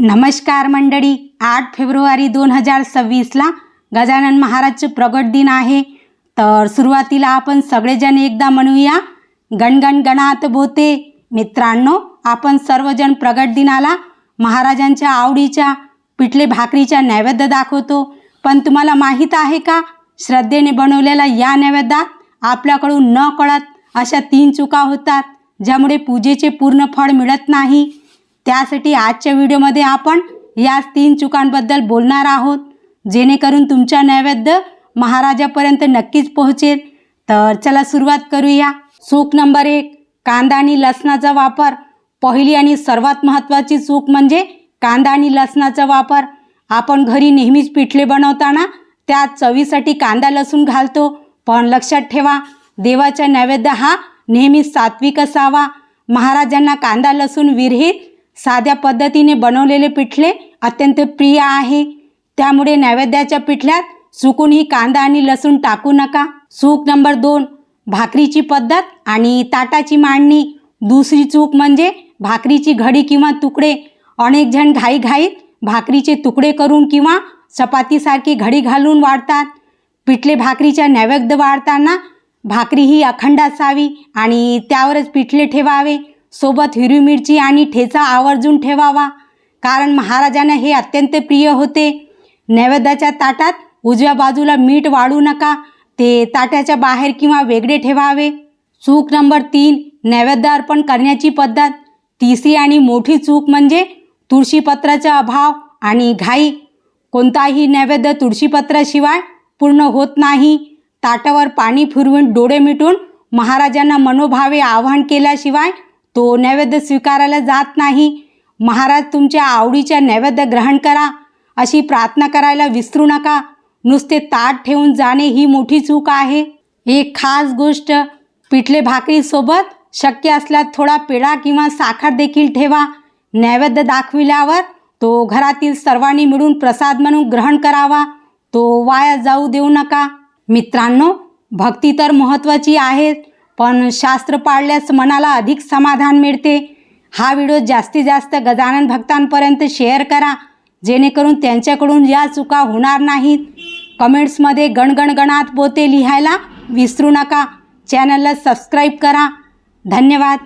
नमस्कार मंडळी, 8 फेब्रुवारी 2026ला गजानन महाराजचे प्रगट दिन आहे। तर सुरुवातीला आपण सगळेजण एकदा म्हणूया गणगण गणात बोते। मित्रांनो, आपण सर्वजण प्रगट दिनाला महाराजांच्या आवडीच्या पिठले भाकरीचा नैवेद्य दाखवतो। पण तुम्हाला माहीत आहे का, श्रद्धेने बनवलेला या नैवेद्यात आपल्याकडून न कळत अशा 3 चुका होतात, ज्यामुळे पूजेचे पूर्ण फळ मिळत नाही। त्यासाठी आजच्या व्हिडिओमध्ये आपण याच 3 चुकांबद्दल बोलणार आहोत, जेणेकरून तुमचा नैवेद्य महाराजापर्यंत नक्कीच पोहोचेल। तर चला सुरुवात करूया। चूक नंबर 1, कांदा आणि लसणाचा वापर। पहिली आणि सर्वात महत्त्वाची चूक म्हणजे कांदा आणि लसणाचा वापर। आपण घरी नेहमीच पिठले बनवताना त्यात चवीसाठी कांदा लसूण घालतो, पण लक्षात ठेवा, देवाचा नैवेद्य हा नेहमी सात्विक असावा। महाराजांना कांदा लसूण विरहित साध्या पद्धतीने बनवलेले पिठले अत्यंत प्रिय आहे। त्यामुळे नैवेद्याच्या पिठल्यात चुकूनही कांदा आणि लसूण टाकू नका। चूक नंबर 2, भाकरीची पद्धत आणि ताटाची मांडणी। दुसरी चूक म्हणजे भाकरीची घडी किंवा तुकडे। अनेक जण घाईघाईत भाकरीचे तुकडे करून किंवा चपातीसारखी घडी घालून वाढतात। पिठले भाकरीच्या नैवेद्य वाढताना भाकरी ही अखंड असावी आणि त्यावरच पिठले ठेवावे। सोबत हिरवी मिरची आणि ठेचा आवर्जून ठेवावा, कारण महाराजांना हे अत्यंत प्रिय होते। नैवेद्याच्या ताटात उजव्या बाजूला मीठ वाढू नका, ते ताटाच्या बाहेर किंवा वेगळे ठेवावे। चूक नंबर 3, नैवेद्य अर्पण करण्याची पद्धत। तिसरी आणि मोठी चूक म्हणजे तुळशीपत्राचा अभाव आणि घाई। कोणताही नैवेद्य तुळशीपत्राशिवाय पूर्ण होत नाही। ताटावर पाणी फिरवून डोळे मिटून महाराजांना मनोभावे आवाहन केल्याशिवाय तो नैवेद्य स्वीकारायला जात नाही। महाराज तुमच्या आवडीच्या नैवेद्य ग्रहण करा अशी प्रार्थना करायला विसरू नका। नुसते ताट ठेवून जाणे ही मोठी चूक आहे। एक खास गोष्ट, पिठले भाकरीसोबत शक्य असल्यास थोडा पेढा किंवा साखर देखील ठेवा। नैवेद्य दाखविल्यावर तो घरातील सर्वांनी मिळून प्रसाद म्हणून ग्रहण करावा, तो वाया जाऊ देऊ नका। मित्रांनो, भक्ती तर महत्त्वाची आहे, पण शास्त्र पाळल्यास मनाला अधिक समाधान मिळते। हा व्हिडिओ जास्तीत जास्त गजानन भक्तांपर्यंत शेअर करा, जेणेकरून त्यांच्याकडून या चुका होणार नाहीत। कमेंट्समध्ये गणगण गणात बोते लिहायला विसरू नका। चॅनलला सबस्क्राईब करा। धन्यवाद।